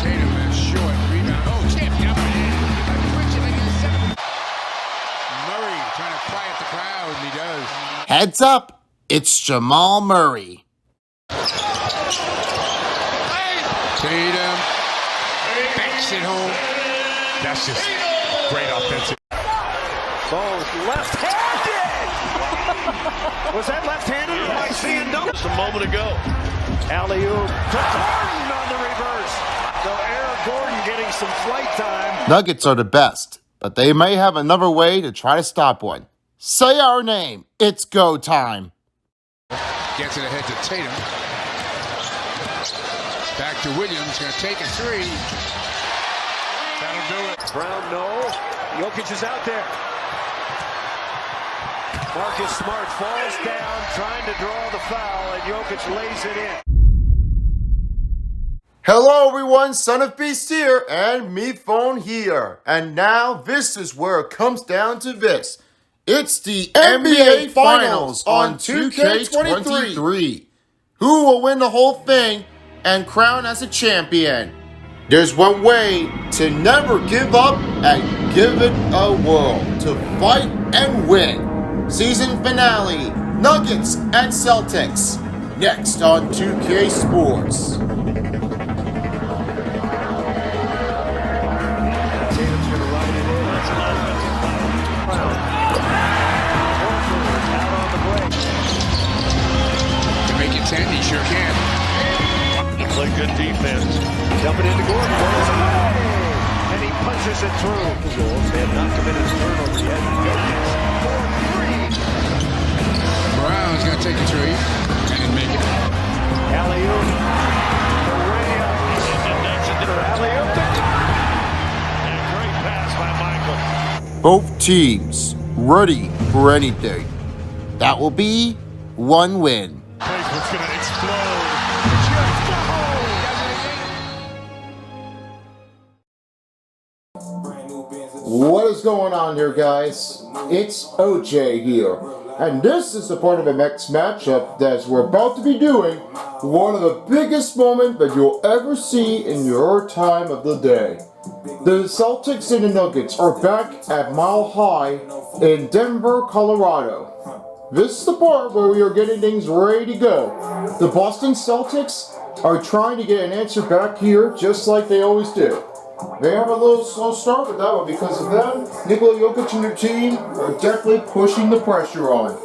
Tatum is short. Rebound. Oh, tipped up and in. Murray trying to quiet the crowd, and he does. Heads up, it's Jamal Murray. Tatum banks it home. That's just great offensive. Both left-handed. Was that left-handed? Yes. Am I seeing no? Just a moment ago. Alley-oop to Gordon on the reverse. So Eric Gordon getting some flight time. Nuggets are the best, but they may have another way to try to stop one. Say our name. It's go time. Gets it ahead to Tatum. Back to Williams. Going to take a three. That'll do it. Brown, no. Jokic is out there. Marcus Smart falls down, trying to draw the foul, and Jokic lays it in. Hello everyone, Son of Beast here, and me phone here. And now this is where it comes down to this. It's the NBA Finals on 2k23. Who will win the whole thing and crown as a champion? There's one way to never give up and give it a whirl, to fight and win. Season finale, Nuggets and Celtics. Next on 2K Sports. He sure can. He played good defense. Jumping into Gordon. Goes away. And he punches it through. The Wolves have not committed a turnover yet. Jokic for three. Brown's going to take a three and make it. Alley-oop. Alley-oop. And a great pass by Michael. Both teams ready for anything. That will be one win. Place was going to explode. What is going on here, guys? It's OJ here, and this is a part of the next matchup that we're about to be doing. One of the biggest moments that you'll ever see in your time of the day. The Celtics and the Nuggets are back at Mile High in Denver, Colorado. This is the part where we are getting things ready to go. The Boston Celtics are trying to get an answer back here just like they always do. They have a little slow start with that one because of them. Nikola Jokic and their team are definitely pushing the pressure on.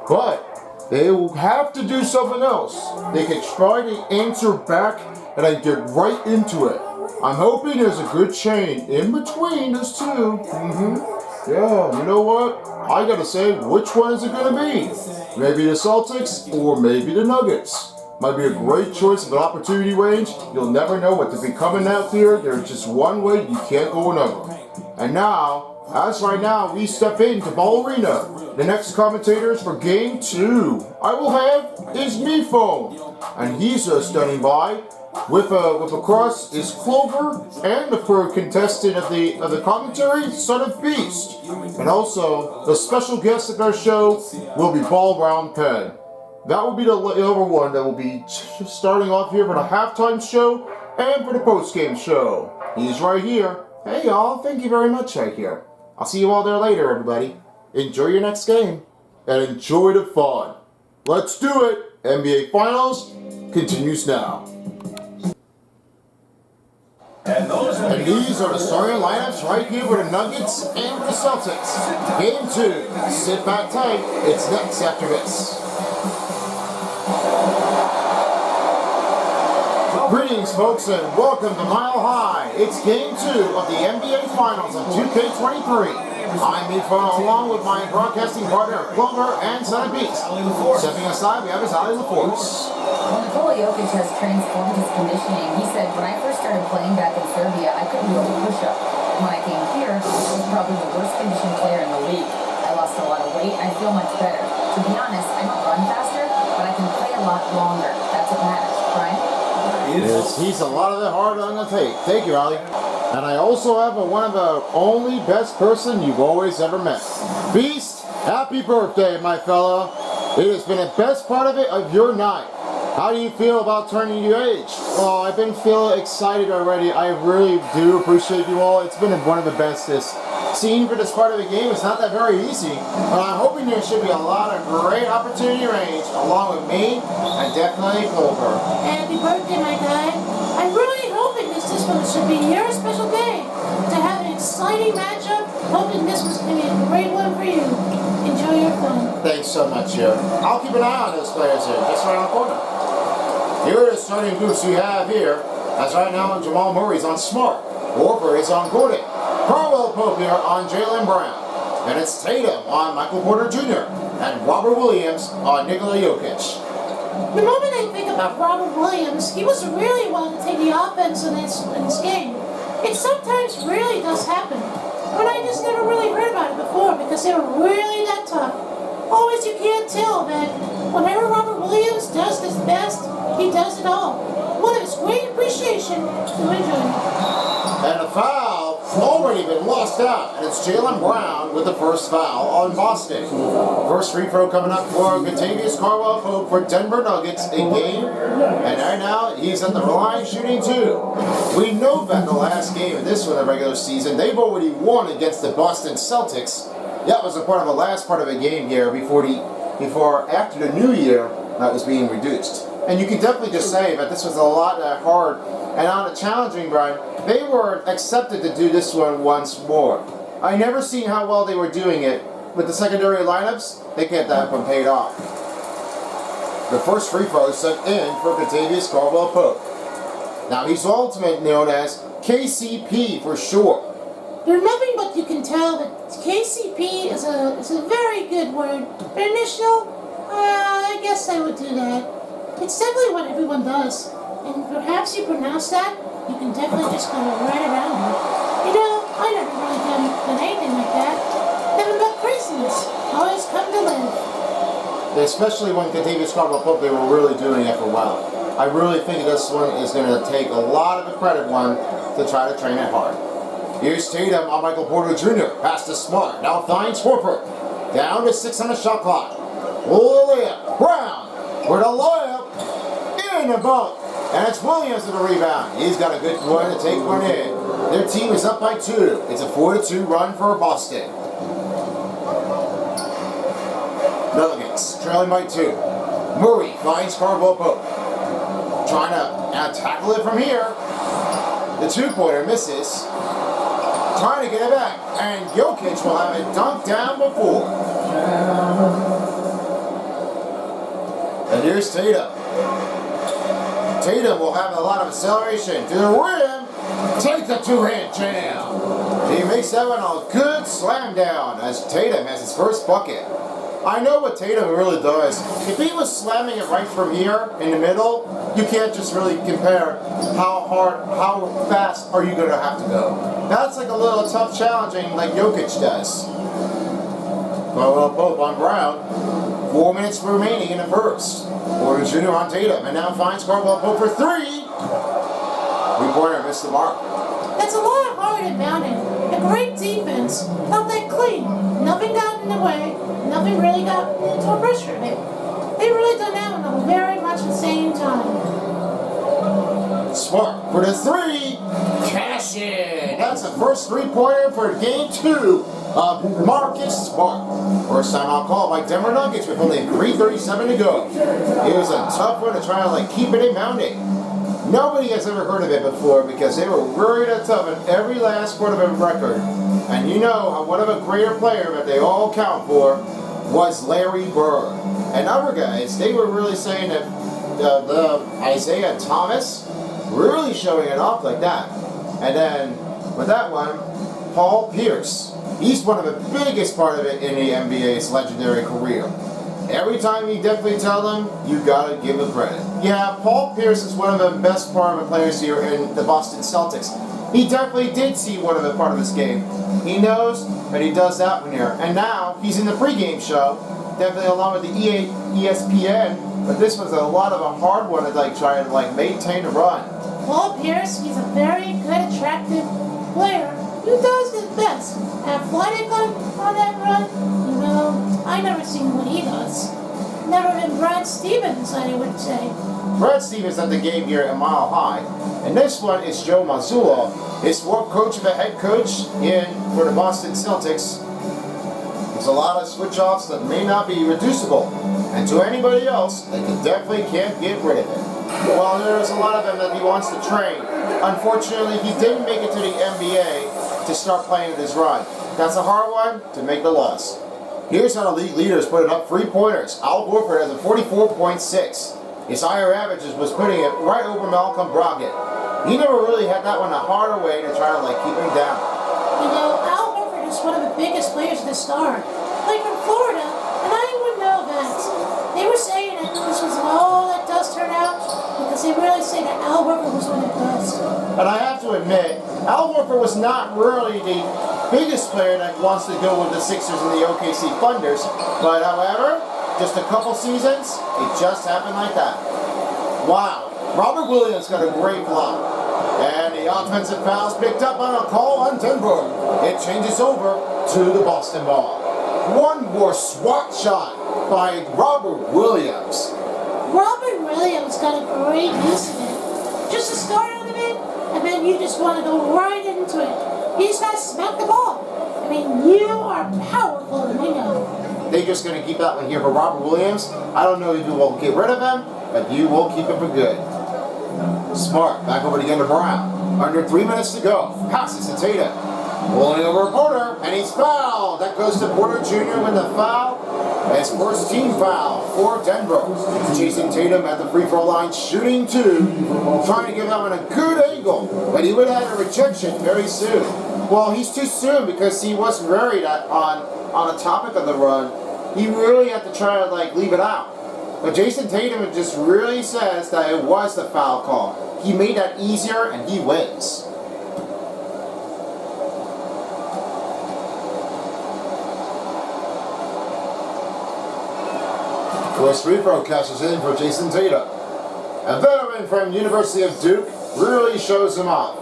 But they will have to do something else. They can try to answer back and I get right into it. I'm hoping there's a good chain in between those two. Yeah, you know what? I gotta say, which one is it gonna be? Maybe the Celtics or maybe the Nuggets. Might be a great choice of an opportunity range. You'll never know what to be coming out here. There's just one way, you can't go another. And now, as right now, we step into Ball Arena. The next commentators for Game 2 I will have is me phone. And he's standing by. With across is Clover and the third contestant of the commentary, Son of Beast. And also, the special guest of our show will be Ball Round Pen. That will be the other one that will be starting off here for the halftime show and for the post-game show. He's right here. Hey y'all, thank you very much right here. I'll see you all there later, everybody. Enjoy your next game and enjoy the fun. Let's do it. NBA Finals continues now. And these are the starting lineups right here for the Nuggets and for the Celtics. Game 2. Sit back tight. It's next after this. Greetings, folks, and welcome to Mile High. It's Game 2 of the NBA Finals of 2K23. I'm Meatball along with my broadcasting partner, Clover and Son of Beast. Stepping aside, we have his Ally LaForce. Nikola Jokic has transformed his conditioning. He said, when I first started playing back in Serbia, I couldn't do a push-up. When I came here, I was probably the worst conditioned player in the league. I lost a lot of weight. I feel much better. To be honest, I don't run faster, but I can play a lot longer. That's what matters, right? Yes, he's a lot of it harder than the tape. Thank you, Ally. And I also have one of the only best person you've always ever met. Beast, happy birthday, my fella. It has been the best part of your night. How do you feel about turning UH? Oh, I've been feeling excited already. I really do appreciate you all. It's been one of the bestest. Seeing for this part of the game, it's not that very easy. But I'm hoping there should be a lot of great opportunity range along with me and definitely Clover. Happy birthday, my guy. I'm really hoping this one should be your special day to have an exciting matchup. Hoping this one's going to be a great one for you. Enjoy your fun. Thanks so much, here. I'll keep an eye on those players here, just right on the corner. Here are the starting groups we have here. As right now, Jamal Murray's on Smart. Horford is on Gordon. Carwell Pope here on Jaylen Brown. And it's Tatum on Michael Porter Jr. And Robert Williams on Nikola Jokic. The moment I think about Robert Williams, he was really willing to take the offense in this game. It sometimes really does happen. But I just never really heard about it before because they were really that tough. Always you can't tell that whenever Robert Williams does his best, he does it all. One of his great appreciation to enjoy. And a foul already been lost out, and it's Jaylen Brown with the first foul on Boston. First free throw coming up for Kentavious Caldwell-Pope for Denver Nuggets in game. And right now, he's at the line shooting 2. We know that the last game of this one, the regular season, they've already won against the Boston Celtics. That was a part of the last part of the game here before after the new year that was being reduced. And you can definitely just say that this was a lot hard and on a challenging run. They were accepted to do this one once more. I never seen how well they were doing it with the secondary lineups. They kept that one paid off. The first free throw is sent in for Kentavious Caldwell-Pope. Now he's ultimately known as KCP for short. There's nothing but you can tell that KCP is a very good word. But initial, I guess I would do that. It's definitely what everyone does. And perhaps you pronounce that, you can definitely just go right around it. You know, I never really done anything like that. Nothing but craziness. Always come to live. Especially when Kentavious Caldwell-Pope, they were really doing it for a while. I really think this one is going to take a lot of the credit one to try to train it hard. Here's Tatum on Michael Porter Jr. Pass to Smart. Now finds Horford. Down to 6 on the shot clock. Oh, the layup. Brown for the layup. In the bump. And it's Williams with the rebound. He's got a good one to take one in. Their team is up by 2. It's a 4-2 run for Boston. Nuggets trailing by 2. Murray finds Caldwell-Pope. Trying to tackle it from here. The 2-pointer misses. Trying to get it back. And Jokic will have it dunked down before. And here's Tatum. Tatum will have a lot of acceleration to the rim. Take the 2-hand jam. He makes that one a good slam down as Tatum has his first bucket. I know what Tatum really does. If he was slamming it right from here in the middle, you can't just really compare how fast are you going to have to go. That's like a little tough challenging like Jokic does. Caldwell-Pope on Brown. 4 minutes remaining in the first. Porter Jr. on Tatum, and now finds Caldwell-Pope for 3. 3-pointer missed the mark. That's a lot of hard inbounding. A great defense. Felt that clean. Nothing got in the way. Nothing really got into a pressure. They really done that one very much at the same time. Smart for the 3. Cash in. That's the first 3-pointer for game 2 of Marcus Smart. First time I'll call by Denver Nuggets with only 3:37 to go. It was a tough one to try to keep it in mounting. Nobody has ever heard of it before because they were worried and tough in every last part of a record. And you know how one of a greater player that they all count for was Larry Bird. And other guys, they were really saying that the Isaiah Thomas really showing it off like that. And then with that one, Paul Pierce. He's one of the biggest part of it in the NBA's legendary career. Every time you definitely tell them, you gotta give him credit. Yeah, Paul Pierce is one of the best part of the players here in the Boston Celtics. He definitely did see one of the part of this game. He knows that he does that one here. And now he's in the pregame show, definitely along with the ESPN. But this was a lot of a hard one to try to maintain the run. Paul Pierce, he's a very good, attractive player who does his best. Athletic on that run, you know, I never seen what he does. never been Brad Stevens, I would say. Brad Stevens at the game here at Mile High. And this one is Joe Mazzulla. His fourth coach of the head coach for the Boston Celtics. There's a lot of switch-offs that may not be reducible. And to anybody else, they definitely can't get rid of it. Well, there's a lot of them that he wants to train. Unfortunately, he didn't make it to the NBA to start playing with his run. That's a hard one to make the loss. Here's how the league leaders put it up 3-pointers. Al Horford has a 44.6. His higher averages was putting it right over Malcolm Brogdon. He never really had that one a harder way to try to keep him down. You know, Al Horford is one of the biggest players in the star. Like from Florida, and I wouldn't know that. They were saying that this was all that does turn out because they really say that Al Horford was one of the best. And I have to admit, Al Horford was not really the biggest player that wants to go with the Sixers and the OKC Thunders, but however, just a couple seasons, it just happened like that. Wow, Robert Williams got a great block. And the offensive foul's picked up on a call on Denver. It changes over to the Boston ball. One more swat shot by Robert Williams. Robert Williams got a great use of it. Just the start of it, and then you just want to go right into it. You just got to smack the ball. I mean, you are powerful, and we know. They're just going to keep that one here for Robert Williams. I don't know if you will get rid of him, but you will keep him for good. Smart, back over again to Brown. Under 3 minutes to go. Passes to Tatum. Rolling over Porter, and he's fouled. That goes to Porter Jr. with the foul. His first team foul for Denver. Jason Tatum at the free throw line, shooting 2. Trying to give that one a good angle, but he would have had a rejection very soon. Well, he's too soon because he wasn't worried on the topic of the run. He really had to try to leave it out. But Jason Tatum just really says that it was the foul call. He made that easier, and he wins. First free throw catches in for Jason Tatum. A veteran from University of Duke really shows him off.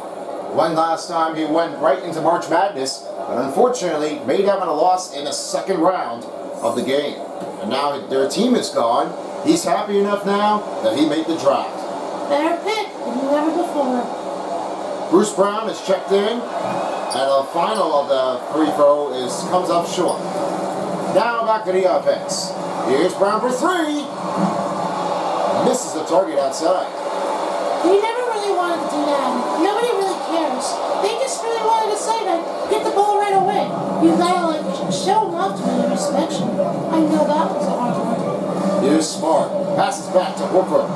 One last time he went right into March Madness, but unfortunately made having a loss in the second round of the game. And now their team is gone. He's happy enough now that he made the draft. Better pick than ever before. Bruce Brown is checked in, and the final of the free throw comes up short. Now back to the offense. Here's Brown for 3. Misses the target outside. We never really wanted to do that. Nobody really cares. They just really wanted to say that, get the ball right away. You gotta show them off to me and respect them. I know that was a hard one. Here's Smart. Passes back to Horford.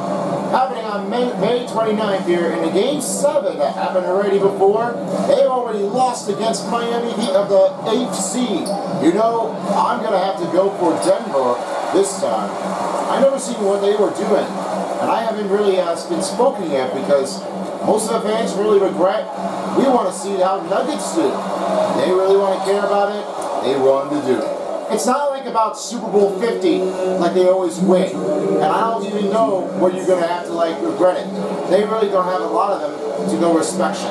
Happening on May 29th here in the Game 7 that happened already before. They already lost against Miami Heat of the 8th seed. You know, I'm going to have to go for Denver this time. I never seen what they were doing. And I haven't really been spoken yet because most of the fans really regret. We want to see how Nuggets do. They really want to care about it. They want to do it. It's not about Super Bowl 50 like they always win. And I don't even know where you're going to have to regret it. They really don't have a lot of them to go inspection.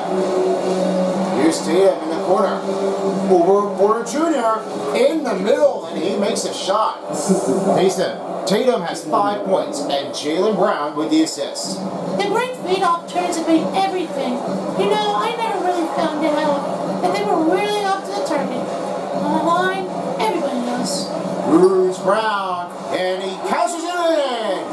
Here's Tatum in the corner. Over Porter Jr. in the middle, and he makes a shot. Tatum has 5 points, and Jaylen Brown with the assist. The great leadoff turns to be everything. You know, I never really found it out that they were really up to the target. On the line, everybody knows. Bruce Brown, and he cashes it in.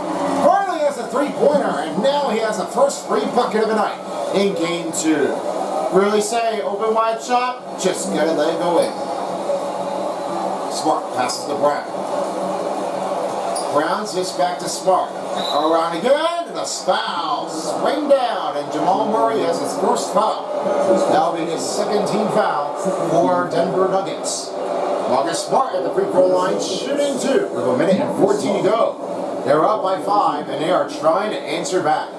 Finally has a 3-pointer, and now he has the first free bucket of the night in Game 2. Really say, open wide shot, just gotta let it go in. Smart passes to Brown. Brown switches back to Smart. Around again, and a foul. Swing down, and Jamal Murray has his first foul. That'll be his second team foul for Denver Nuggets. Marcus Smart at the free throw line, shooting 2 with 1 minute and 14 to go. They're up by 5, and they are trying to answer back.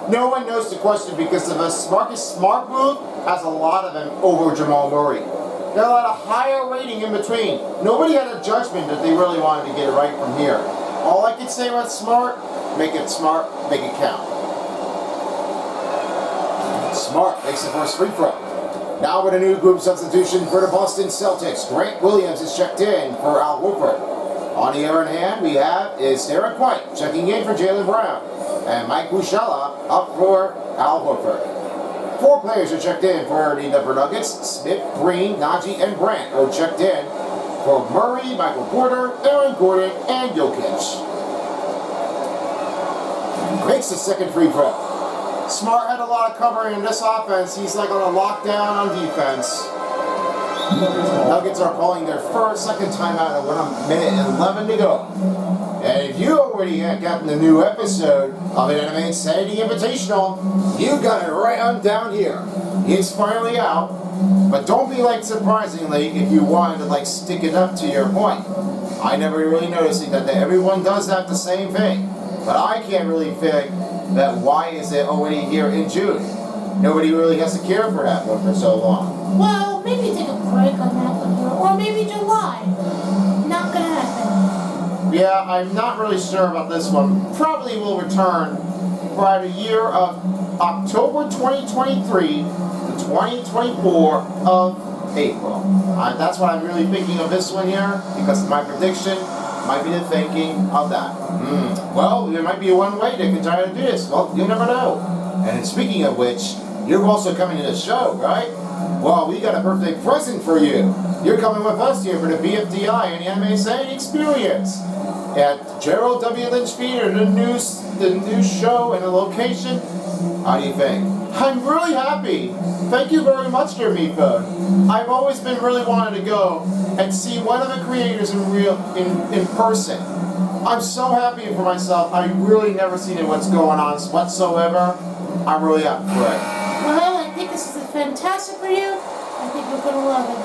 No one knows the question because of a Marcus Smart move has a lot of them over Jamal Murray. There are a lot of higher rating in between. Nobody had a judgment that they really wanted to get it right from here. All I can say about Smart, make it smart, make it count. Smart makes the first free throw. Now with a new group substitution for the Boston Celtics, Grant Williams is checked in for Al Horford. On the other hand, we have is Eric White checking in for Jaylen Brown. And Mike Muscala up for Al Horford. 4 players are checked in for the Denver Nuggets. Smith, Green, Najee, and Brant are checked in for Murray, Michael Porter, Aaron Gordon, and Jokic. Makes the second free throw. Smart had a lot of covering in this offense. He's like on a lockdown on defense. Nuggets are calling their second timeout at 1 minute and 11 to go. And if you already have gotten the new episode of an Anime Insanity Invitational, you got it right on down here. It's finally out, but don't be like surprisingly if you wanted to like stick it up to your point. I never really noticed that everyone does have the same thing, but I can't really think that why is it already here in June? Nobody really has to care for that one for so long. Well, maybe take a break on that one here, or maybe July. Not gonna happen. Yeah, I'm not really sure about this one. Probably will return for the year of October 2023 to 2024 of April. That's what I'm really thinking of this one here, because my prediction might be the thinking of that. Well, there might be one way they can try to do this. Well, you never know. And speaking of which, you're also coming to the show, right? Well, we got a birthday present for you. You're coming with us here for the BFDI and the Anime Insanity Experience at Gerald W. Lynch Theater, the new show and the location. How do you think? I'm really happy. Thank you very much, dear Meatbone. I've always been really wanting to go and see one of the creators in person. I'm so happy for myself. I really never seen it what's going on whatsoever. I'm really happy for it. Well, I think this is fantastic for you. I think we're gonna love it.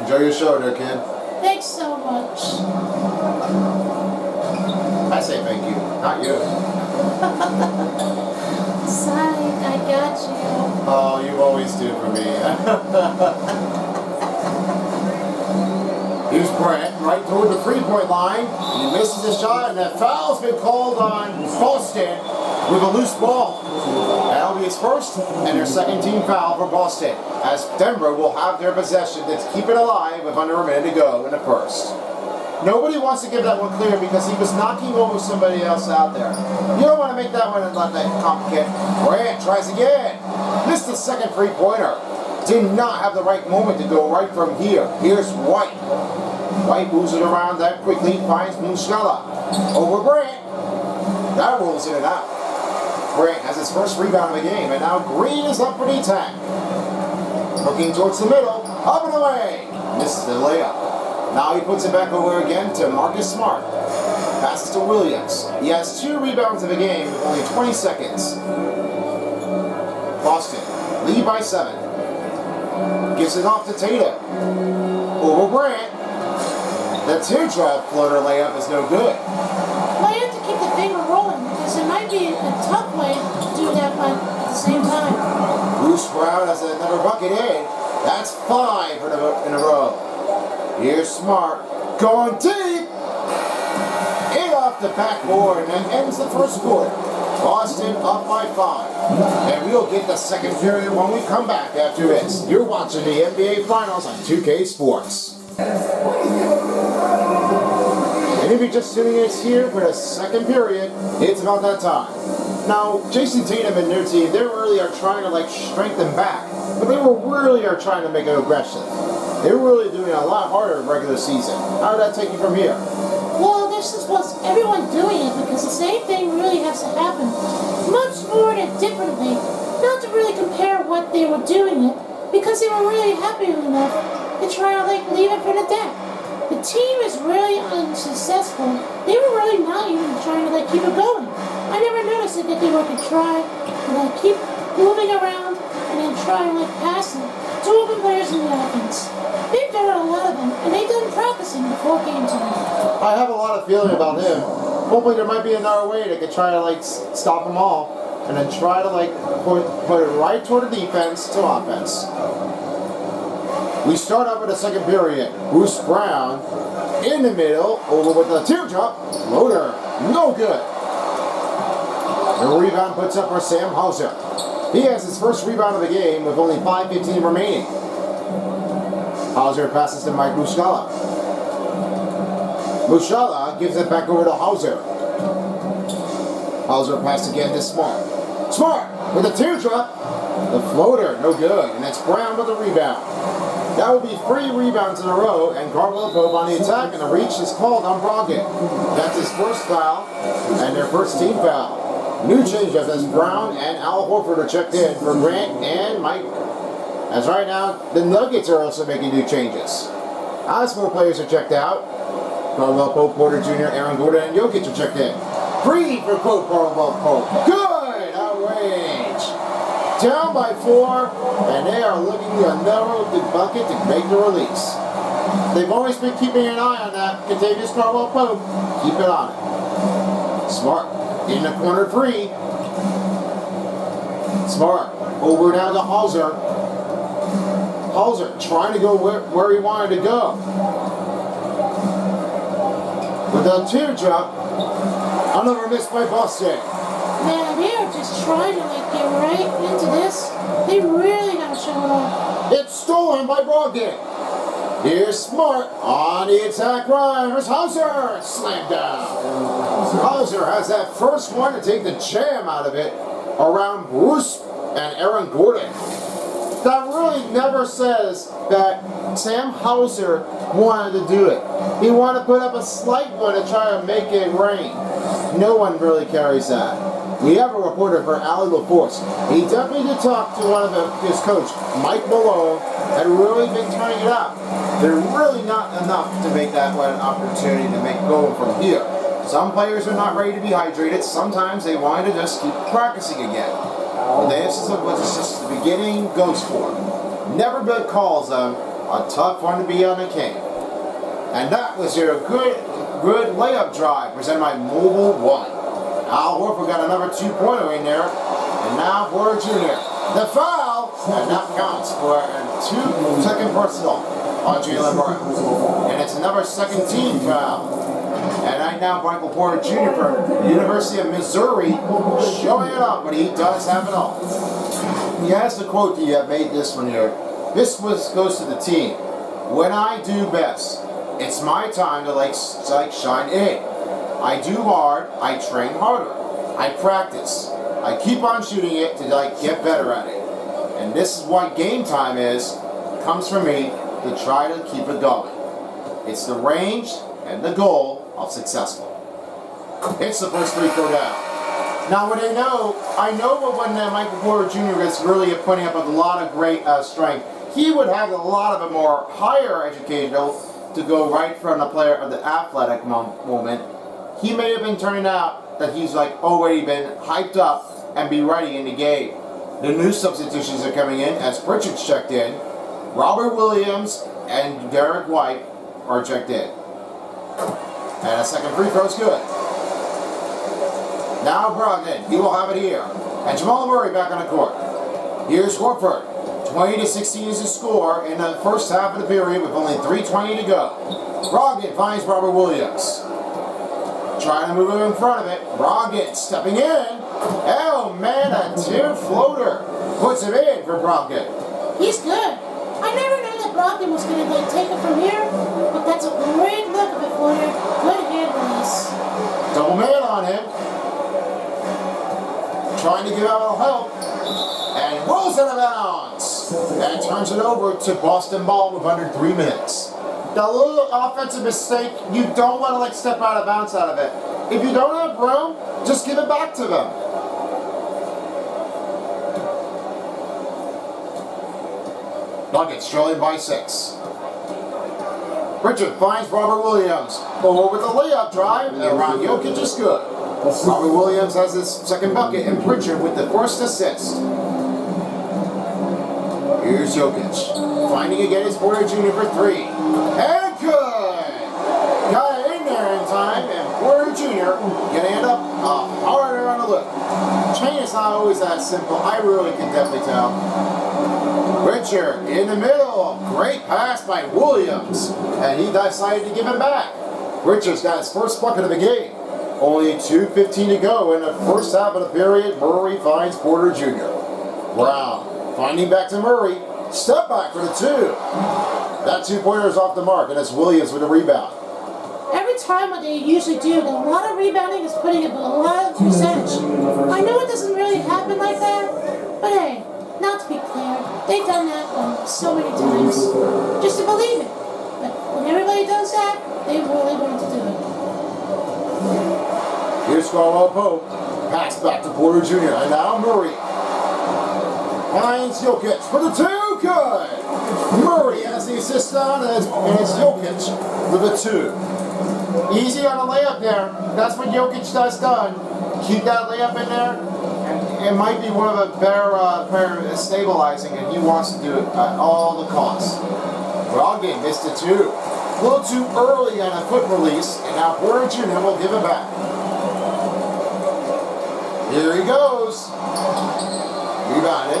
Enjoy your show, dear kid. Thanks so much. I say thank you, not you. Sonic, I got you. Oh, you always do for me. Here's Brant right toward the three-point line. He misses the shot, and that foul's been called on Boston with a loose ball. That'll be his first and their second team foul for Boston, as Denver will have their possession to keep it alive with under a minute to go in the first. Nobody wants to give that one clear because he was knocking over somebody else out there. You don't want to make that one and let that complicated. Brant tries again. Missed the second three-pointer. Did not have the right moment to go right from here. Here's White. White moves it around that quickly, finds Muscala. Over Brant. That rolls in and out. Brant has his first rebound of the game, and now Green is up for the attack. Looking towards the middle, up and away. Misses the layup. Now he puts it back over again to Marcus Smart. Passes to Williams. He has 2 rebounds of the game with only 20 seconds. Boston lead by 7. Gives it off to Tatum. Over Brant. The teardrop floater layup is no good. Well, you have to keep the finger rolling because it might be a tough way to do that, but at the same time. Bruce Brown has another bucket in. That's 5 in a row. Here's Smart going deep. In off the backboard and that ends the first quarter. Boston up by 5. And we'll get the second period when we come back after this. You're watching the NBA Finals on 2K Sports. And if you're just tuning in here for the second period, it's about that time. Now, Jason Tatum and their team, they really are trying to strengthen back, but they really are trying to make it aggressive. They're really doing a lot harder in regular season. How did that take you from here? Well, this is what's everyone doing it because the same thing really has to happen. Much more and differently. Not to really compare what they were doing it, because they were really happy enough to try to leave it for the deck. The team is really unsuccessful. They were really not even trying to keep it going. I never noticed that they were to try to keep moving around and then try and pass it. 2 open players in the offense. They've done a lot of them, and they've done practicing before game time. I have a lot of feeling about him. Hopefully there might be another way they could try to stop them all, and then try to put it right toward the defense to offense. We start out with the second period. Bruce Brown in the middle, over with the teardrop floater, no good. The rebound puts up for Sam Hauser. He has his first rebound of the game with only 5:15 remaining. Hauser passes to Mike Muscala. Mushala gives it back over to Hauser. Hauser passed again to Smart. Smart with a teardrop. The floater, no good. And it's Brown with the rebound. That will be 3 rebounds in a row, and Caldwell Pope on the attack, and the reach is called on Brogdon. That's his first foul, and their first team foul. New changes as Brown and Al Horford are checked in for Grant and Mike. As right now, the Nuggets are also making new changes. As 4 players are checked out, Caldwell Pope, Porter Jr., Aaron Gordon, and Jokic are checked in. 3 for Caldwell Pope. Good outrage. Down by 4, and they are looking to narrow the bucket to make the release. They've always been keeping an eye on that. Contagious Caldwell Pope. Keep it on it. Smart in the corner 3. Smart over now to Hauser. Hauser trying to go where he wanted to go. With a teardrop, another miss by Boston. Man, they are just trying to get right into this. They really gotta show it off. It's stolen by Brogdon. Here's Smart on the attack run. Here's Hauser. Slam down. Hauser has that first one to take the jam out of it around Bruce and Aaron Gordon. That really never says that Sam Hauser wanted to do it. He wanted to put up a slight one to try to make it rain. No one really carries that. We have a reporter for Ali LaForce. He definitely did talk to one of his coach, Mike Malone, and really been turning it up. They're really not enough to make that one an opportunity to make going from here. Some players are not ready to be hydrated. Sometimes they want to just keep practicing again. This is what just the beginning goes for. Never but calls them a tough one to be on the king. And that was your good layup drive presented by Mobile One. Al Horford got another 2-pointer in there, and now Porter Jr. The foul, and that counts for a 2-second personal on Jaylen Brown. And it's another second team foul. And right now, Michael Porter Jr. from the University of Missouri showing it off, but he does have it all. He has the quote that you have made this one here. This goes to the team. When I do best, it's my time to shine in. I do hard, I train harder. I practice. I keep on shooting it to get better at it. And this is what game time comes from me to try to keep it going. It's the range and the goal of successful. It's the first free throw down. Now what I know when Michael Porter Jr. is really putting up a lot of great strength, he would have a lot of a more higher education to go right from the player of the athletic moment. He may have been turning out that he's already been hyped up and be ready in the game. The new substitutions are coming in as Pritchard's checked in. Robert Williams and Derek White are checked in. And a second free throw is good. Now Brogdon, he will have it here. And Jamal Murray back on the court. Here's Horford. 20-16 is the score in the first half of the period with only 3:20 to go. Brogdon finds Robert Williams. Trying to move him in front of it. Brogdon stepping in. Oh man, a 2 floater. Puts him in for Brogdon. He's good. I never knew that Brogdon was going to take it from here, but that's a great look of it for you. Good hand release. Double man on him. Trying to give out a help. And rolls out of bounds. And turns it over to Boston Ball with under 3 minutes. The little offensive mistake, you don't want to step out of bounds out of it. If you don't have room, just give it back to them. Nuggets trailing by 6. Pritchard finds Robert Williams. Over with the layup drive, and around Jokic is good. Robert Williams has his second bucket, and Pritchard with the first assist. Here's Jokic. Finding again his Porter Jr. for 3. And good! Got it in there in time, and Porter Jr. gonna end up harder on the lip. Chain is not always that simple. I really can definitely tell. Pritchard in the middle. Great pass by Williams. And he decided to give it back. Pritchard's got his first bucket of the game. Only 2:15 to go in the first half of the period. Murray finds Porter Jr. Brown finding back to Murray. Step back for the 2. That 2-pointer is off the mark, and it's Williams with a rebound. Every time what they usually do. A lot of rebounding is putting up a lot of percentage. I know it doesn't really happen like that, but hey, not to be clear, they've done that so many times just to believe it. But when everybody does that, they really want to do it. Here's Carmelo Pope. Pass back to Porter Jr. And now Murray. Finds Jokic for the 2. Good. Murray has the assist on, and it's Jokic with a 2. Easy on the layup there. That's what Jokic does done. Keep that layup in there. And it might be one of the better stabilizing, and he wants to do it at all the costs. Brogdon missed a 2. A little too early on a foot release, and now Porter Jr. will give it back. Here he goes. Rebounded.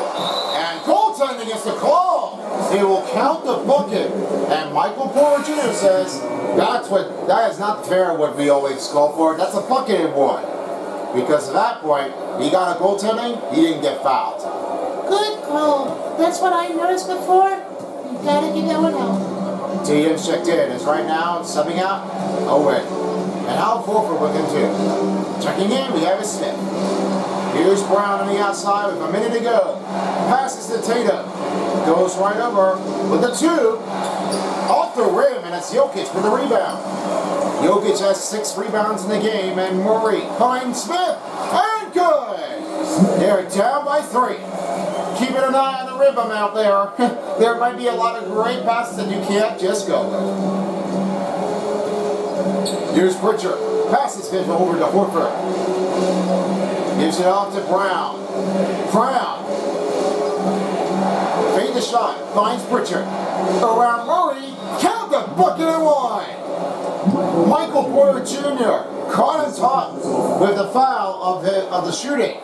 And goaltending against the call. They will count the bucket. And Michael Porter Jr. says, that is not fair what we always call for. That's a bucket and one. Because at that point, he got a goaltending, he didn't get fouled. Good call. That's what I noticed before. You gotta give that one out. TM's checked in. Is right now subbing out. Owen. And Al Forford with him too. Checking in, we have a Smith. Here's Brown on the outside with a minute to go. Passes to Tatum. Goes right over with the 2. Off the rim, and it's Jokic for the rebound. Jokic has 6 rebounds in the game, and Murray finds Smith. And good! They're down by 3. Keeping an eye on the rhythm out there. There might be a lot of great passes that you can't just go with. Here's Pritchard. Passes it over to Horford. Gives it off to Brown. Brown. Fade the shot. Finds Pritchard. Around Murray. Count the bucket and one. Michael Porter Jr. caught on top with the foul of the shooting.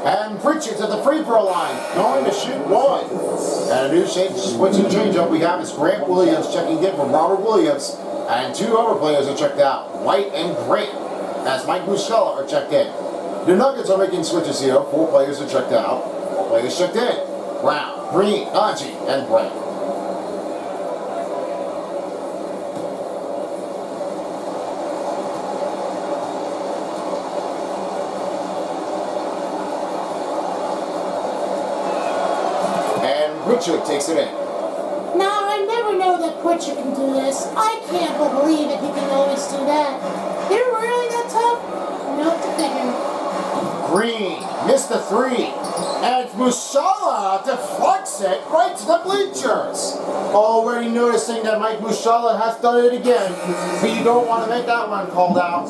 And Pritchard's at the free throw line. Going to shoot one. And a new switching change-up we have is Grant Williams checking in from Robert Williams. And 2 other players are checked out. White and Grant. As Mike Muscala are checked in. The Nuggets are making switches here. 4 players are checked out. 4 players checked in. Brown, Green, Najee, and Brown. And Pritchard takes it in. Now, I never know that Pritchard can do this. I can't believe it. He can always do that. They're really that tough? Nope, to figure. Green missed the 3. And Muscala deflects it right to the bleachers. Already noticing that Mike Muscala has done it again. But you don't want to make that one called out.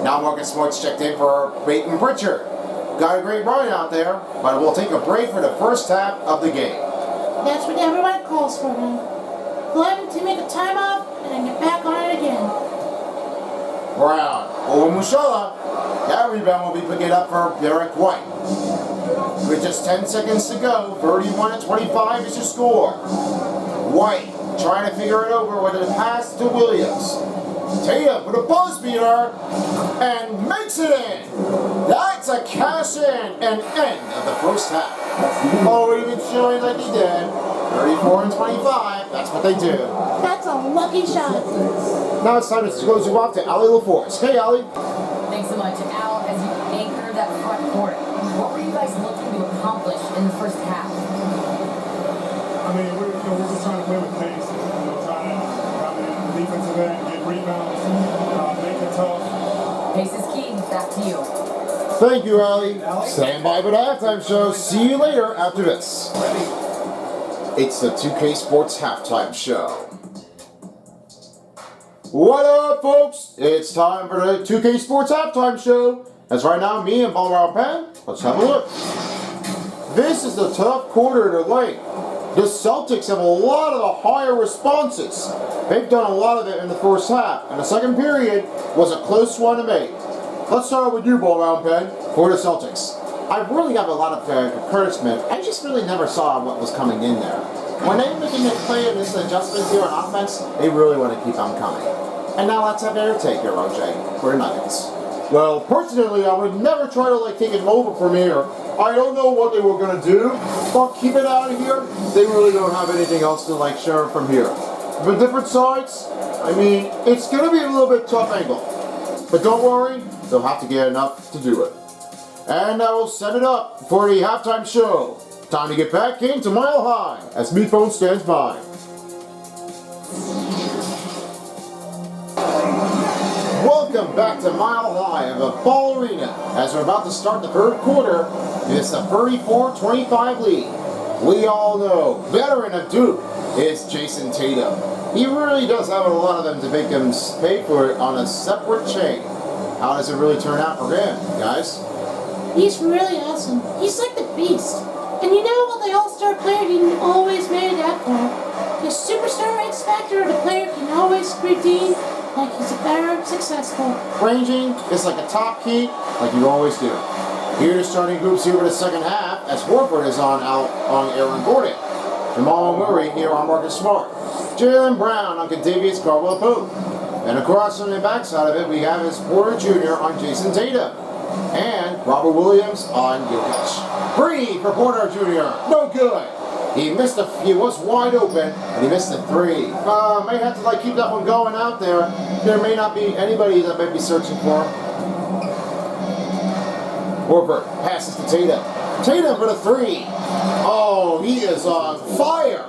Now Marcus Smart's checked in for Peyton Pritchard. Got a great run out there, but we'll take a break for the first half of the game. That's what everyone calls for him. Go ahead to make a timeout and then get back on it again. Brown over Muscala. That rebound will be picking up for Derek White. With just 10 seconds to go, 31-25 is your score. White trying to figure it over with a pass to Williams. Tatum with a buzz beater and makes it in. That's a cash in and end of the first half. Already been showing like he did. 34-25, that's what they do. That's a lucky shot. Now it's time to close you off to Allie LaForce. Hey, Allie. Thanks so much. Al, as you anchor that front court, what were you guys looking to accomplish in the first half? I mean, we're just trying to play with pace, trying to dominate the defensive end, get rebounds, make it tough. Pace is key. Back to you. Thank you, Allie. Stand by for the halftime show. See you later after this. It's the 2K Sports Halftime Show. What up, folks? It's time for the 2K Sports Halftime Show. That's right now, me and Ball Pen. Let's have a look. This is the tough quarter to late. The Celtics have a lot of the higher responses. They've done a lot of it in the first half, and the second period was a close one to make. Let's start with you, Ball Pen, for the Celtics. I really have a lot of encouragement. I just really never saw what was coming in there. When they're making a play and this adjustments here on offense, they really want to keep on coming. And now let's have their take here, OJ, for the Nuggets. Well, personally, I would never try to take it over from here. I don't know what they were going to do, but keep it out of here. They really don't have anything else to share from here. For different sides, I mean, it's going to be a little bit tough angle. But don't worry, they'll have to get enough to do it. And I will set it up for the halftime show. Time to get back into Mile High as Meat Phone stands by. Welcome back to Mile High of the Ball Arena as we're about to start the third quarter. It's a 34-25 lead. We all know, veteran of Duke is Jason Tatum. He really does have a lot of them to make him pay for it on a separate chain. How does it really turn out for him, guys? He's really awesome. He's like the beast. And you know what the all-star player he always made it that far. The superstar X factor of the player can always redeem like he's very successful. Ranging is like a top key, like you always do. Here to starting groups here for the second half as Horford is on Aaron Gordon. Jamal Murray here on Marcus Smart. Jaylen Brown on Kentavious Caldwell-Pope. And across from the backside of it, we have his Porter Jr. on Jason Tatum. And Robert Williams on Jokic. Three for Porter Jr. No good. He was wide open, and he missed the three. May have to keep that one going out there. There may not be anybody that may be searching for him. Horford passes to Tatum. Tatum for the three. Oh, he is on fire.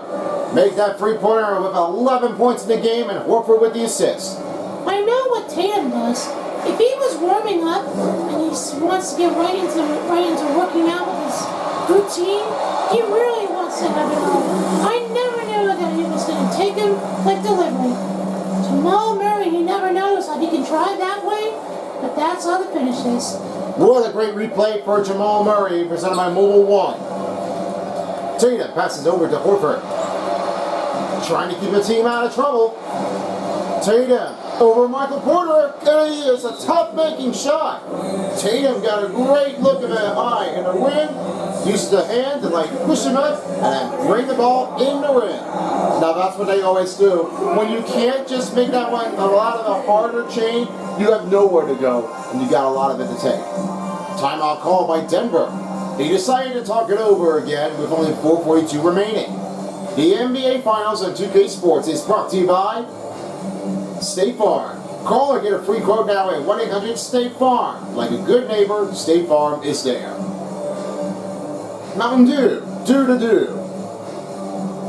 Make that three-pointer with 11 points in the game, and Horford with the assist. I know what Tatum does. If he was warming up and he wants to get right into working out with his routine, he really wants to have it all. I never knew that he was going to take him like delivery. Jamal Murray, he never knows how he can try that way, but that's how the finish is. What a great replay for Jamal Murray, presented by Mobile One. Tatum passes over to Horford. Trying to keep the team out of trouble. Tatum over Michael Porter, and he is a tough-making shot. Tatum got a great look of an eye in the rim, used the hand to push him up, and then bring the ball in the rim. Now that's what they always do. When you can't just make that one a lot of the harder chain, you have nowhere to go, and you got a lot of it to take. Timeout call by Denver. They decided to talk it over again with only 4:42 remaining. The NBA Finals on 2K Sports is brought to you by State Farm. Call or get a free quote now at 1-800-STATE-FARM. Like a good neighbor, State Farm is there. Mountain Dew, do to do.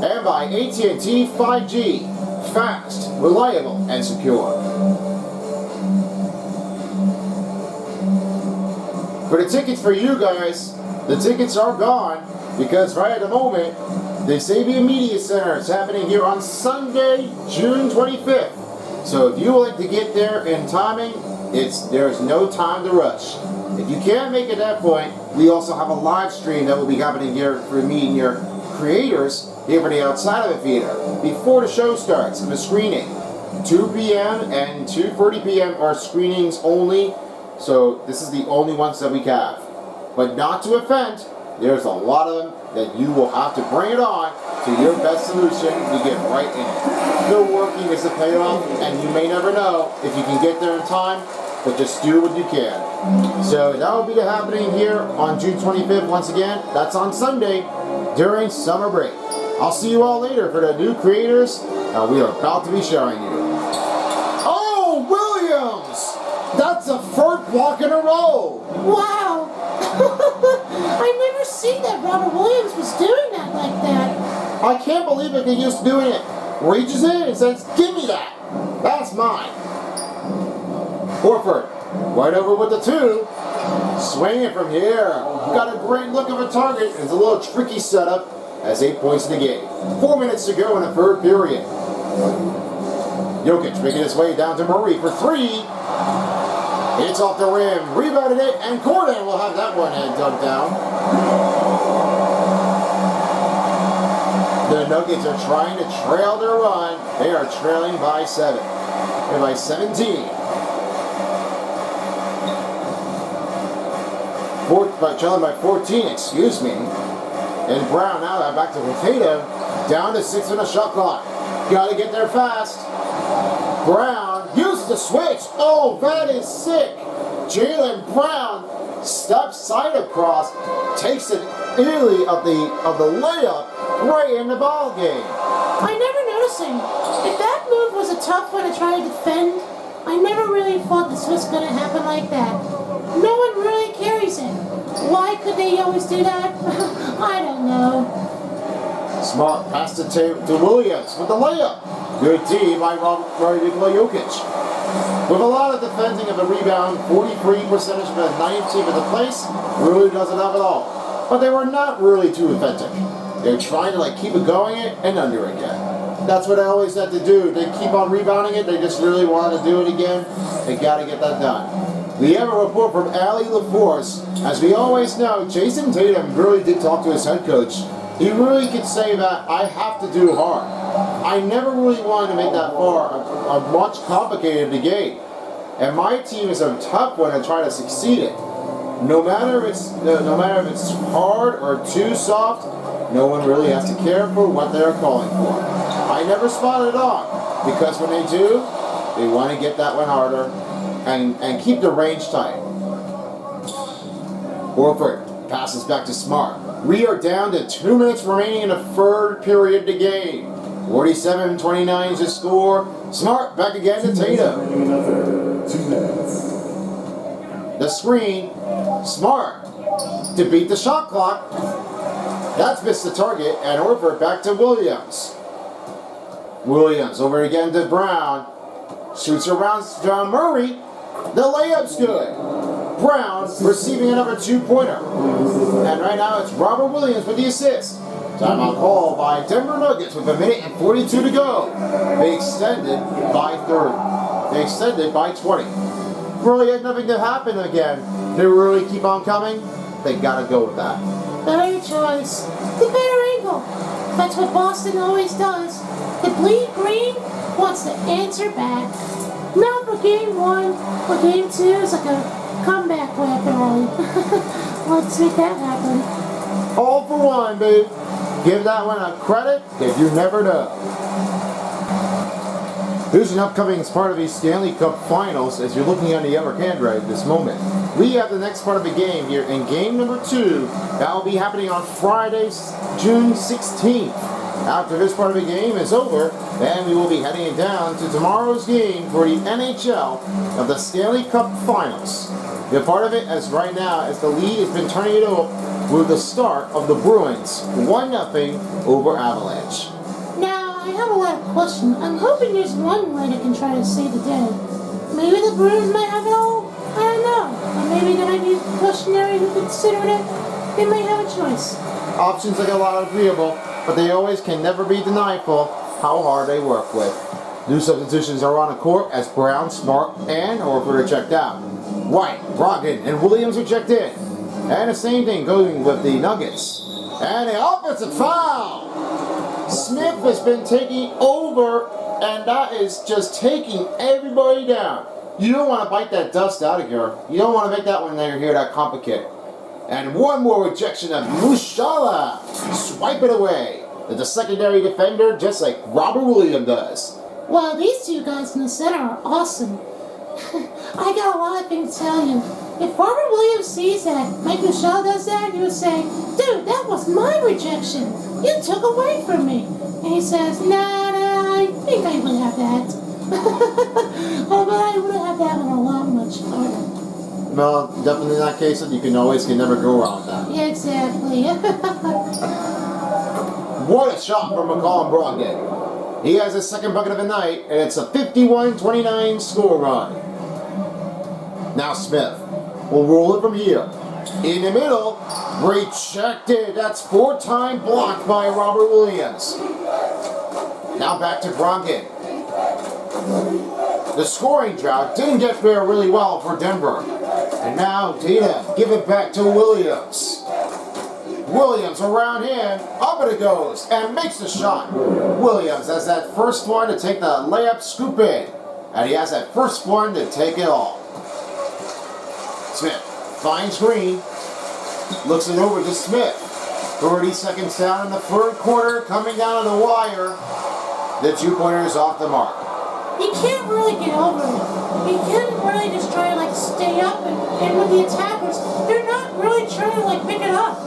And by AT&T 5G. Fast, reliable, and secure. For the tickets for you guys, the tickets are gone because right at the moment, the Xavier Media Center is happening here on Sunday, June 25th. So if you would like to get there in timing, there's no time to rush. If you can't make it that point, we also have a live stream that will be happening here for me and your creators here for the outside of the theater before the show starts, the screening. 2 p.m. and 2:30 p.m. are screenings only, so this is the only ones that we have. But not to offend, there's a lot of them that you will have to bring it on to your best solution to get right in it. The working is the payoff, and you may never know if you can get there in time, but just do what you can. So that will be happening here on June 25th once again. That's on Sunday during summer break. I'll see you all later for the new creators we are about to be showing you. Oh, Williams! That's a third block in a row! Wow! I never seen that Robert Williams was doing that like that. I can't believe it, he used doing it. Reaches in and says, give me that. That's mine. Horford, right over with the two. Swinging from here. Got a great look of a target. It's a little tricky setup as 8 points in the game. 4 minutes to go in the third period. Jokic making his way down to Murray for three. It's off the rim, rebounded it, and Gordon will have that one and dunked down. The Nuggets are trying to trail their run. They are trailing by 7. They're by 17. Trailing by 14, excuse me. And Brown now back to Tatum. Down to 6 on the shot clock. Gotta get there fast. Brown used the switch. Oh, that is sick. Jaylen Brown steps side across, takes it early of the layup right in the ball game. I never noticed listen, if that move was a tough one to try to defend, I never really thought this was going to happen like that. No one really carries it. Why could they always do that? I don't know. Smart passed it to Williams with the layup. Good D by Nikola Jokic. With a lot of defending of the rebound, 43% of the 19th of the place, really doesn't have it all. But they were not really too effective. They're trying to keep it going and under again. That's what I always had to do. They keep on rebounding it, they just really want to do it again. They got to get that done. We have a report from Allie LaForce. As we always know, Jason Tatum really did talk to his head coach. He really could say that I have to do hard. I never really wanted to make that far a much complicated game. And my team is a tough one to try to succeed in. No matter if it's hard or too soft, no one really has to care for what they're calling for. I never spot it on, because when they do, they want to get that one harder and keep the range tight. Horford passes back to Smart. We are down to 2 minutes remaining in the third period of the game. 47-29 is the score. Smart back again to Tatum. The screen. Smart to beat the shot clock. That's missed the target, and Horford back to Williams. Williams over again to Brown. Shoots around John Murray. The layup's good. Brown receiving another 2-pointer. And right now it's Robert Williams with the assist. Timeout call by Denver Nuggets with 1:42 to go. They extended by 30. They extended by 20. Really had nothing to happen again. They really keep on coming. They gotta go with that. Better choice. The better angle. That's what Boston always does. The bleed green wants to answer back. Now for game 1 or game 2 is like a comeback weapon. Let's make that happen. All for one, babe. Give that one a credit if you never know. Here's an upcoming part of the Stanley Cup Finals as you're looking on the upper hand right at this moment. We have the next part of the game here in game number 2. That will be happening on Friday, June 16th. After this part of the game is over, then we will be heading down to tomorrow's game for the NHL of the Stanley Cup Finals. The part of it as right now as the lead has been turning it up with the start of the Bruins 1-0 over Avalanche. Now, I have a lot of questions. I'm hoping there's one way that can try to save the day. Maybe the Bruins might have it all. I don't know. Or maybe there might be a questionnaire who consider it. They might have a choice. Options like a lot of agreeable, but they always can never be denied for how hard they work with. New substitutions are on the court as Brown, Smart, and Horford are checked out. White, Brogdon, and Williams are checked in. And the same thing going with the Nuggets. And the offensive foul! Smith has been taking over, and that is just taking everybody down. You don't want to bite that dust out of here. You don't want to make that one there here that complicated. And one more rejection of Mushala. Swipe it away. The secondary defender, just like Robert Williams does. Well, these two guys in the center are awesome. I got a lot of things to tell you. If Robert Williams sees that Mike Michelle does that, he would say, "Dude, that was my rejection. You took away from me." And he says, Nah, I think I would have that. But I would have that one a lot much harder. Well, definitely in that case, you can never go around that. Yeah, exactly. What a shot from McCollum Brogdon. He has his second bucket of the night, and it's a 51-29 score run. Now Smith will roll it from here. In the middle, rejected. That's 4-time blocked by Robert Williams. Now back to Brogdon. The scoring drought didn't get there really well for Denver. And now Tatum give it back to Williams. Williams around him, up it goes, and makes the shot. Williams has that first one to take the layup scoop in. And he has that first one to take it all. Smith finds Green, looks it over to Smith. 30 seconds down in the third quarter, coming down to the wire. The 2-pointer is off the mark. You can't really get over it. You can't really just try to stay up and with the attackers, they're not really trying to pick it up.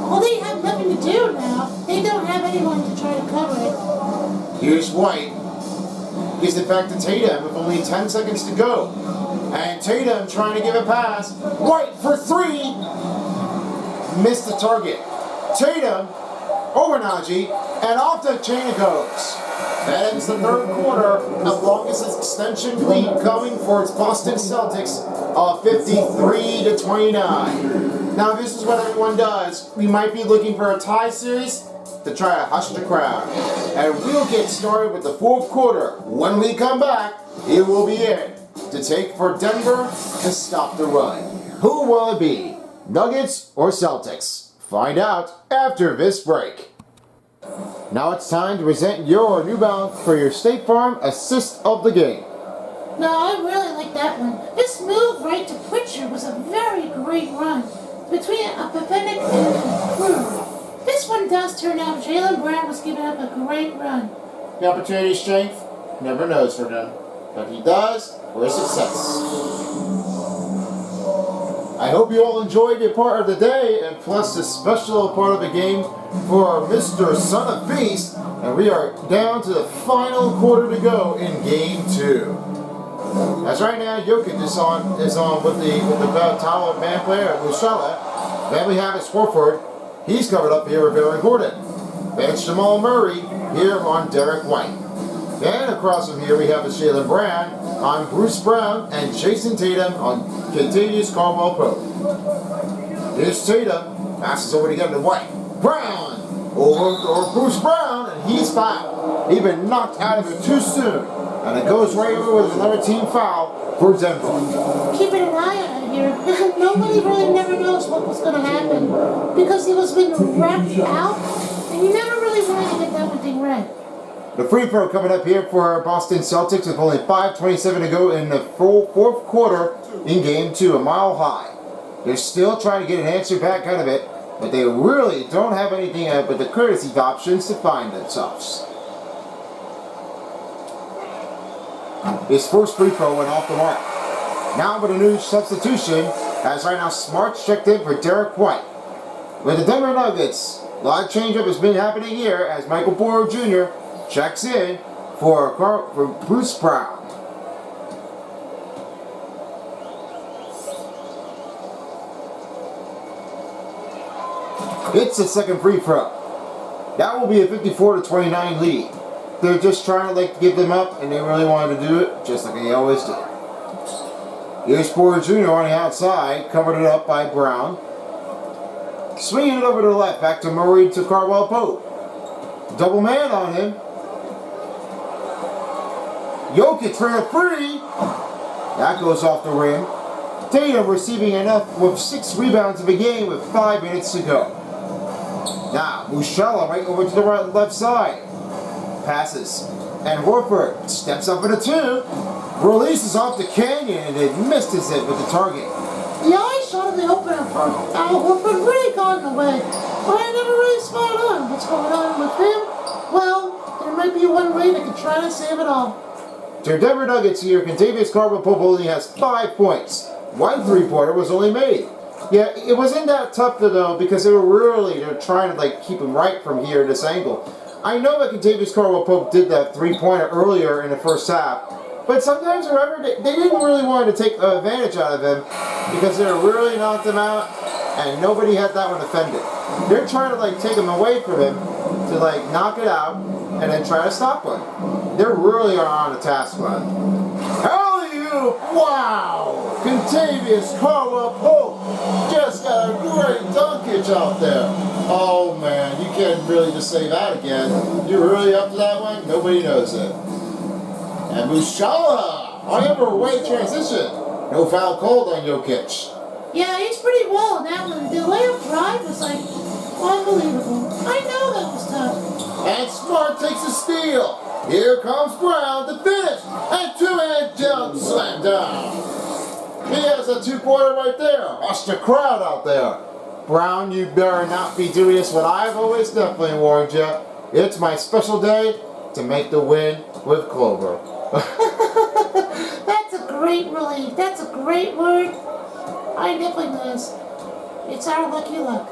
Well, they have nothing to do now. They don't have anyone to try to cover it. Here's White. Gives it back to Tatum with only 10 seconds to go. And Tatum trying to give a pass. White for three. Missed the target. Tatum over Najee and off the chain it goes. That ends the third quarter. The longest extension lead coming for its Boston Celtics of 53-29. Now this is what everyone does. We might be looking for a tie series to try to hush the crowd. And we'll get started with the fourth quarter. When we come back, it will be it to take for Denver to stop the run. Who will it be? Nuggets or Celtics? Find out after this break. Now it's time to present your New Balance for your State Farm assist of the game. No, I really like that one. This move right to Pritchard was a very great run between Pavenik and Crew. This one does turn out Jaylen Brown was giving up a great run. The opportunity strength never knows for them, but he does for success. I hope you all enjoyed your part of the day and plus this special part of the game for Mr. Son of Beast. And we are down to the final quarter to go in Game 2. As right now, Jokic is on with the towel man player Musala. Then we have his Horford. He's covered up here with Aaron Gordon. Bench Jamal Murray here on Derek White. Then across from here we have Jaylen Brown on Bruce Brown and Jason Tatum on Kentavious Caldwell-Pope. Here's Tatum, passes over together to White. Brown over Bruce Brown, and he's fouled. He's been knocked out of it too soon, and it goes right over with another team foul for Denver. Keeping an eye on it here. Nobody really never knows what was going to happen because he was being wrapped out, and you never really wanted to get that one thing right. The free throw coming up here for Boston Celtics with only 5:27 to go in the fourth quarter in Game 2, a mile high. They're still trying to get an answer back out of it, but they really don't have anything but the courtesy options to find themselves. His first free throw went off the mark. Now with a new substitution, as right now Smart's checked in for Derek White. With the Denver Nuggets, a lot of change-up has been happening here as Michael Porter Jr. checks in for Bruce Brown. It's the second free throw. That will be a 54-29 lead. They're just trying to give them up, and they really wanted to do it just like they always do. Here's Porter Jr. on the outside, covered it up by Brown. Swinging it over to the left, back to Murray to Caldwell-Pope. Double man on him. Jokic for a three. That goes off the rim. Tatum receiving enough with 6 rebounds of a game with 5 minutes to go. Now, Mushala right over to the left side. Passes. And Horford steps up in a 2. Releases off the canyon and it misses it with the target. The eye shot in the opener for Al Horford really got in the way. But I never really spotted on what's going on with him. Well, there might be one way they could try to save it all. To Denver Nuggets here, Kentavious Caldwell-Pope only has 5 points. One three-pointer was only made. Yeah, it wasn't that tough though because they're trying to keep him right from here, this angle. I know that Kentavious Caldwell-Pope did that three-pointer earlier in the first half, but sometimes they didn't really want to take advantage out of him because they really knocked him out and nobody had that one defended. They're trying to take him away from him to knock it out and then try to stop him. They really are on the task line. Alley-oop! Wow! Kentavious Caldwell-Pope just got a great dunkage out there. Oh man, you can't really just say that again. You're really up to that one? Nobody knows it. And Mushala on a way transition. No foul called on Jokic. Yeah, he's pretty well on that one. The layup drive was unbelievable. I know that was tough. And Smart takes a steal. Here comes Brown to finish. And two-hand jump slam down. He has a 2-pointer right there. Watch the crowd out there. Brown, you better not be doing this what I've always definitely warned you. It's my special day to make the win with Clover. That's a great relief. That's a great word. I definitely knows. It's our lucky luck.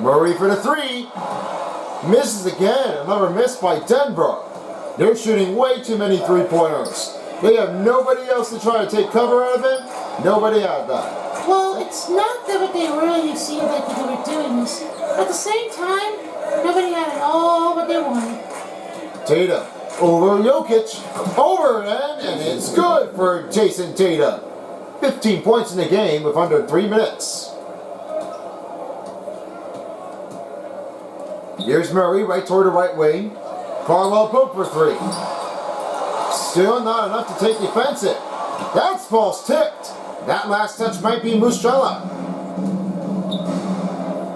Murray for the 3. Misses again. Another miss by Denver. They're shooting way too many three-pointers. They have nobody else to try to take cover out of it. Nobody had that. Well, it's not that they really seemed like they were doing this. At the same time, nobody had it all what they wanted. Tatum over Jokic. Over and it's good for Jason Tatum. 15 points in the game with under 3 minutes. Here's Murray right toward the right wing. Caldwell Pope for 3. Still not enough to take the offensive. That's false tipped. That last touch might be Muscala.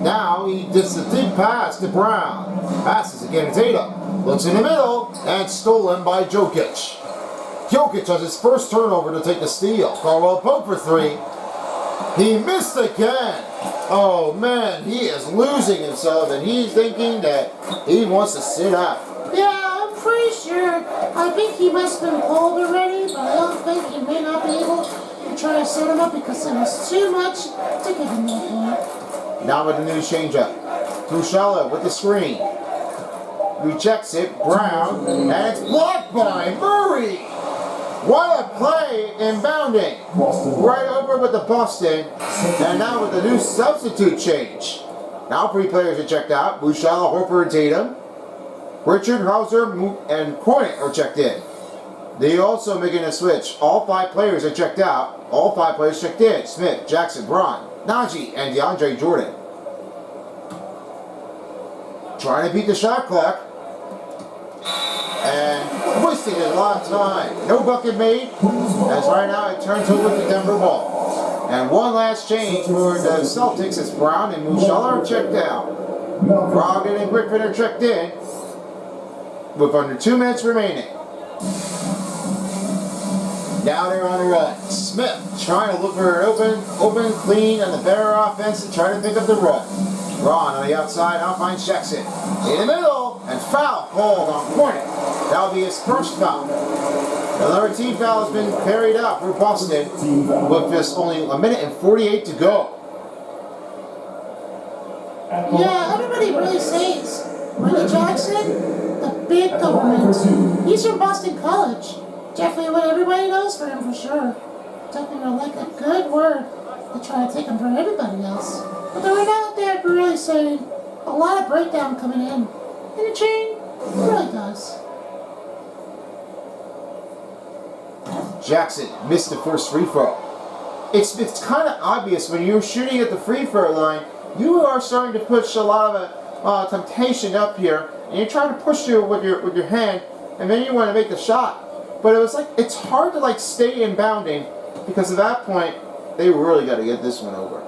Now he gets the deep pass to Brown. Passes again to Tatum. Looks in the middle and stolen by Jokic. Jokic has his first turnover to take the steal. Caldwell Pope for 3. He missed again. Oh man, he is losing himself and he's thinking that he wants to sit out. Yeah, I'm pretty sure. I think he must have been pulled already, but I don't think he may not be able to try to set him up because it was too much to give him that point. Now with the new changeup. Muscala with the screen. Rejects it. Brown. And it's blocked by Murray. What a play inbounding. Right over with the Boston. And now with the new substitute change. Now 3 players are checked out. Muscala, Horford, and Tatum. Richard, Hauser, and Cornet are checked in. They also making a switch. All 5 players are checked out. All 5 players checked in. Smith, Jackson, Braun, Najee, and DeAndre Jordan. Trying to beat the shot clock. And wasting a lot of time. No bucket made. As right now it turns over to Denver ball. And one last change for the Celtics as Brown and Muscala are checked out. Brogdon and Griffin are checked in. With under 2 minutes remaining. Now they're on the run. Smith trying to look for an open, clean, and the better offense to try to pick up the run. Ron on the outside, now finds Jackson. In the middle, and foul called on Cornet. That'll be his first foul. Another team foul has been carried out for Boston with just only 1 minute and 48 to go. Yeah, everybody really says Willie Jackson, the big government. He's from Boston College. Definitely what everybody knows for him for sure. Definitely like a good word to try to take him for everybody else. But they're out there really saying a lot of breakdown coming in. And the chain really does. Jackson missed the first free throw. It's kind of obvious when you're shooting at the free throw line, you are starting to push a lot of temptation up here, and you're trying to push you with your hand, and then you want to make the shot. But it was like it's hard to like stay inbounding because at that point they really got to get this one over.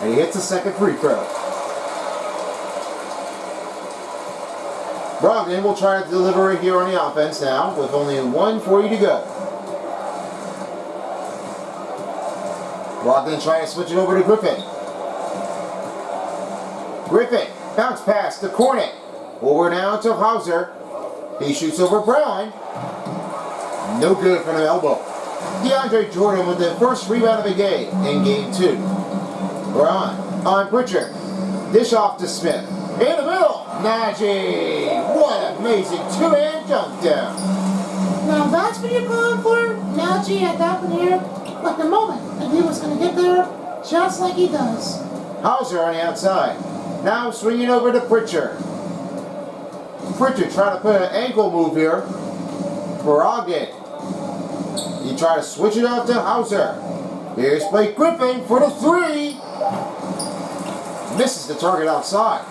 And he hits the second free throw. Brogdon will try to deliver it here on the offense now with only 1:40 to go. Brogdon trying to switch it over to Griffin. Griffin, bounce pass to Cornet. Over now to Hauser. He shoots over Brown. No good from the elbow. DeAndre Jordan with the first rebound of the game in game 2. Brown on Pritchard. Dish off to Smith. In the middle, Najee. What an amazing two-hand jump down. Now that's what you're calling for. Najee had that one here like the moment, and he was going to get there just like he does. Hauser on the outside. Now swinging over to Pritchard. Pritchard trying to put an ankle move here. Brogdon. He tried to switch it out to Hauser. Here's Blake Griffin for the 3. Misses the target outside.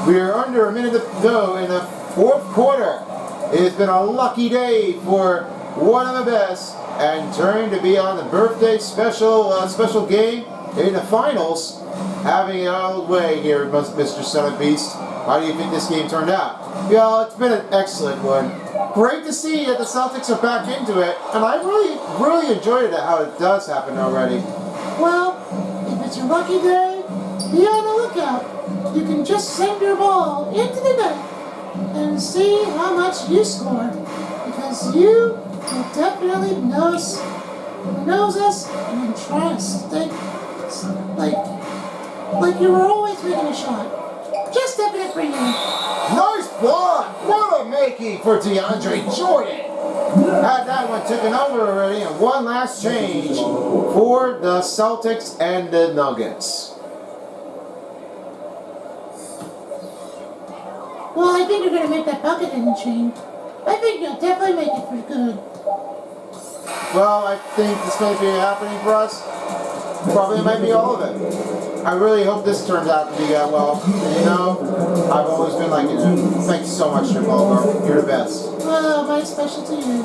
We are under a minute to go in the 4th quarter. It's been a lucky day for one of the best and turned to be on the birthday special game in the finals. Having it all the way here, Mr. Son of Beast. How do you think this game turned out? Yeah, it's been an excellent one. Great to see that the Celtics are back into it, and I really enjoyed it how it does happen already. Well, if it's your lucky day, be on the lookout. You can just send your ball into the net and see how much you scored, because you will definitely nose us and then try to stay like you were always taking a shot. Just stepping it for you. Nice block! What a making for DeAndre Jordan! Had that one taken over already, and one last change for the Celtics and the Nuggets. Well, I think you're going to make that bucket in the chain. I think you'll definitely make it for good. Well, I think this may be happening for us. Probably might be all of it. I really hope this turns out to be that well. You know, I've always been liking you. Thanks so much, Revolver. You're the best. Oh, my special to you.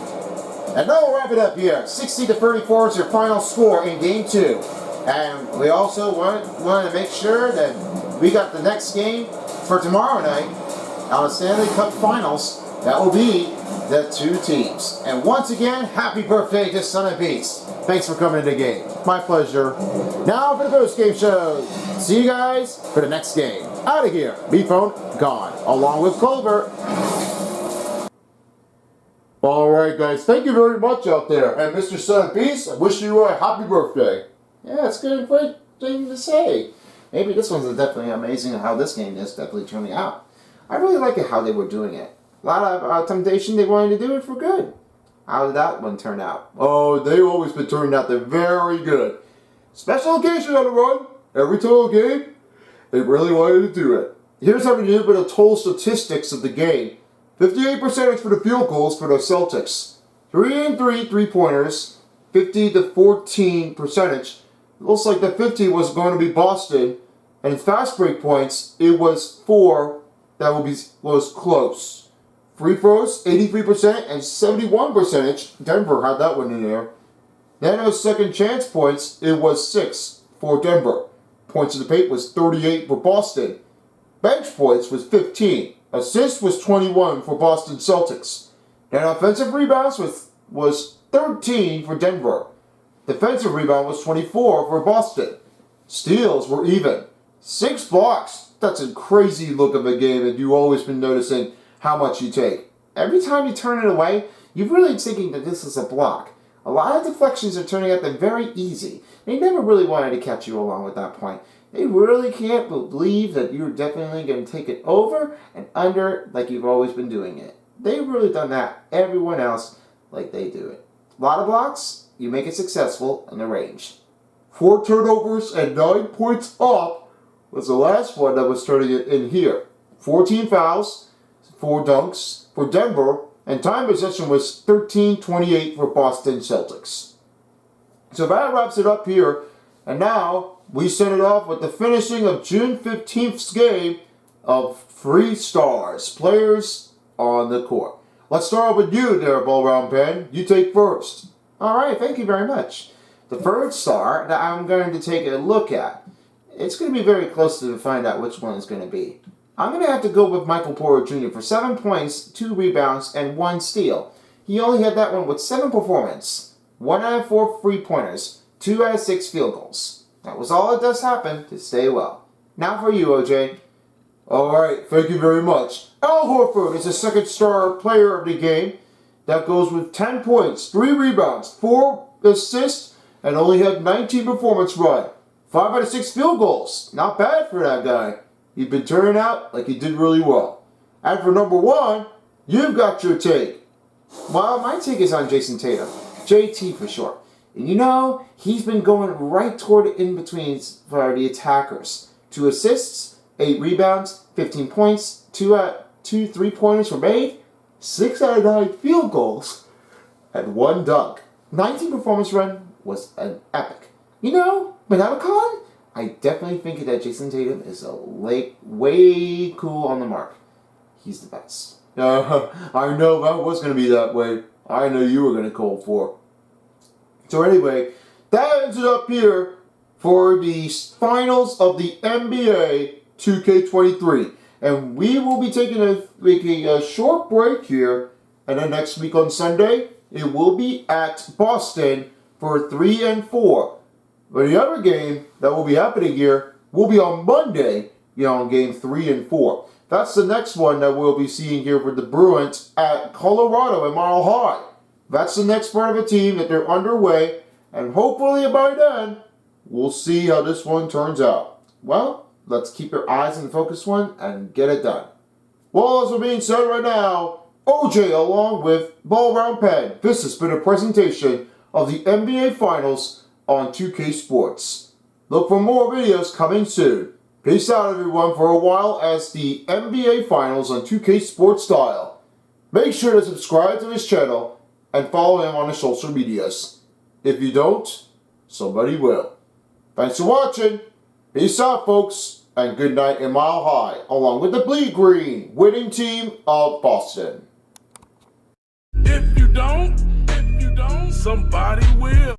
And now we'll wrap it up here. 60-34 is your final score in Game 2. And we also want to make sure that we got the next game for tomorrow night on the Stanley Cup Finals. That will be the two teams. And once again, happy birthday to Son of Beast. Thanks for coming to the game. My pleasure. Now for the post-game show. See you guys for the next game. Out of here. B-Phone gone. Along with Clover. Alright guys, thank you very much out there. And Mr. Son of Beast, I wish you a happy birthday. Yeah, it's a great thing to say. Maybe this one's definitely amazing how this game is definitely turning out. I really like it how they were doing it. A lot of temptation, they wanted to do it for good. How did that one turn out? Oh, they've always been turning out there very good. Special occasion on the run. Every total game, they really wanted to do it. Here's how we do with the total statistics of the game. 58% for the field goals for the Celtics. 3 and 3 3-pointers. 50-14 percentage. Looks like the 50 was going to be Boston. And in fast break points, it was 4 that was close. Free throws, 83% and 71%. Denver had that one in there. Then those second chance points, it was 6 for Denver. Points in the paint was 38 for Boston. Bench points was 15. Assists was 21 for Boston Celtics. Then offensive rebounds was 13 for Denver. Defensive rebound was 24 for Boston. Steals were even. 6 blocks. That's a crazy look of a game, and you've always been noticing how much you take. Every time you turn it away, you're really thinking that this is a block. A lot of deflections are turning out them very easy. They never really wanted to catch you along with that point. They really can't believe that you're definitely going to take it over and under like you've always been doing it. They've really done that. Everyone else, like they do it. A lot of blocks, you make it successful in the range. 4 turnovers and 9 points off was the last one that was turning it in here. 14 fouls, 4 dunks for Denver, and time possession was 13-28 for Boston Celtics. So that wraps it up here, and now we send it off with the finishing of June 15th's game of 3 stars, players on the court. Let's start off with you there, Ball Round Pen. You take first. Alright, thank you very much. The first star that I'm going to take a look at, it's going to be very close to find out which one it's going to be. I'm going to have to go with Michael Porter Jr. for 7 points, 2 rebounds, and 1 steal. He only had that one with 7 performance, 1 out of 4 3-pointers, 2 out of 6 field goals. That was all it does happen to stay well. Now for you, OJ. Alright, thank you very much. Al Horford is the second star player of the game. That goes with 10 points, 3 rebounds, 4 assists, and only had 19 performance run. 5 out of 6 field goals. Not bad for that guy. He's been turning out like he did really well. And for number 1, you've got your take. Well, my take is on Jason Tatum. JT for short. And you know, he's been going right toward the in-betweens for the attackers. 2 assists, 8 rebounds, 15 points, 2 3-pointers were made, 6 out of 9 field goals, and 1 dunk. 19 performance run was an epic. You know, Manamakan, I definitely think that Jason Tatum is way cool on the mark. He's the best. I know that was going to be that way. I know you were going to call for. So anyway, that ends it up here for the finals of the NBA 2k23. And we will be taking a short break here. And then next week on Sunday, it will be at Boston for 3 and 4. But the other game that will be happening here will be on Monday, on game 3 and 4. That's the next one that we'll be seeing here for the Bruins at Colorado and Mile High. That's the next part of the team that they're underway, and hopefully by then, we'll see how this one turns out. Well, let's keep your eyes on the focused one and get it done. Well, as we're being said right now, OJ along with Ball Round Pen. This has been a presentation of the NBA Finals on 2K Sports. Look for more videos coming soon. Peace out everyone for a while as the NBA Finals on 2K Sports style. Make sure to subscribe to his channel and follow him on his social medias. If you don't, somebody will. Thanks for watching. Peace out folks, and good night in Mile High, along with the Bleed Green winning team of Boston. If you don't, somebody will.